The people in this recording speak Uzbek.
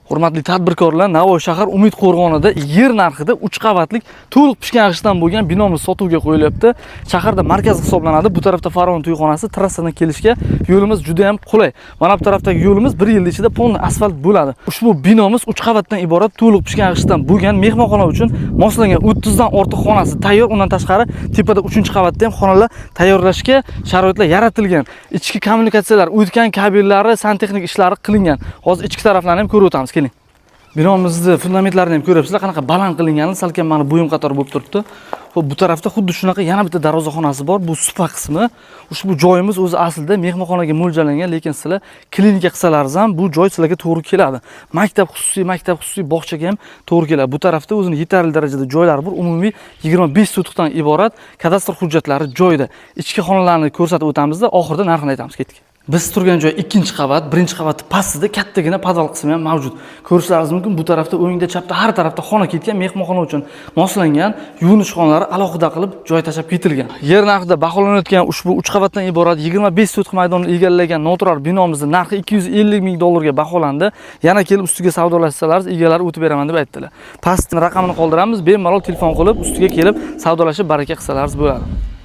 Hurmatli tadbirkorlar, Navoiy shahar Umid Qo'rg'onida yer narxida 3 qavatlik to'liq pishgan g'ishtdan bo'lgan binomiz sotuvga qo'yilyapti. Shaharda markaz hisoblanadi. Bu tarafda Farovon to'yxonasi, trassadan kelishga yo'limiz juda ham qulay. Mana bu tarafdagi yo'limiz 1 yil ichida polni asfalt bo'ladi. Ushbu binomiz 3 qavatdan iborat to'liq pishgan g'ishtdan bo'lgan, mehmonxona uchun moslangan 30 dan ortiq xonasi tayyor. Undan tashqari tepada 3-qavatda ham xonalar tayyorlashga sharoitlar yaratilgan. Ichki kommunikatsiyalar, o'tgan kabellari, santexnik ishlari qilingan. Hozir ichki taraflarni ham ko'rib o'tamiz. Keling. Binomizni fundamentlarini ham ko'ryapsizlar, qanaqa baland qilinganini, salkam mana buyum qator bo'lib turibdi. Xo'p, bu tarafda xuddi shunaqa yana bitta darvozaxonasi bor. Bu supa qismi. Ushbu joyimiz o'zi aslida mehmonxonaga mo'ljallangan, lekin sizlar klinika qilsalaringiz ham bu joy sizlarga to'g'ri keladi. Maktab xususiy bog'chaga ham to'g'ri keladi. Bu tarafda o'zini yetarli darajada joylari bor. Umumiy 25 sotixdan iborat kadastr hujjatlari joyida. Ichki xonalarni ko'rsatib o'tamizda, oxirida narxini aytamiz. Ketdik. Biz turgan joy 2-qavat, 1-qavat pastida kattagina podval qismi ham mavjud. Ko'rishlaringiz mumkin, bu tarafda o'ngda, chapda har tarafda xona ketgan, mehmonxona uchun moslangan, yuvinish xonalari alohida qilib joy tashab ketilgan. Yer narxida baholanayotgan ushbu 3 qavatdan iborat 25 sotix maydonni egallagan noturar binomizning narxi 250 ming dollarga baholandi. Yana kelib ustiga savdolashsalaringiz egalari o'tib beraman deb aytdilar. Pastning raqamini qoldiramiz, bemalol telefon qilib ustiga kelib savdolashib baraka qilsalaringiz bo'ladi.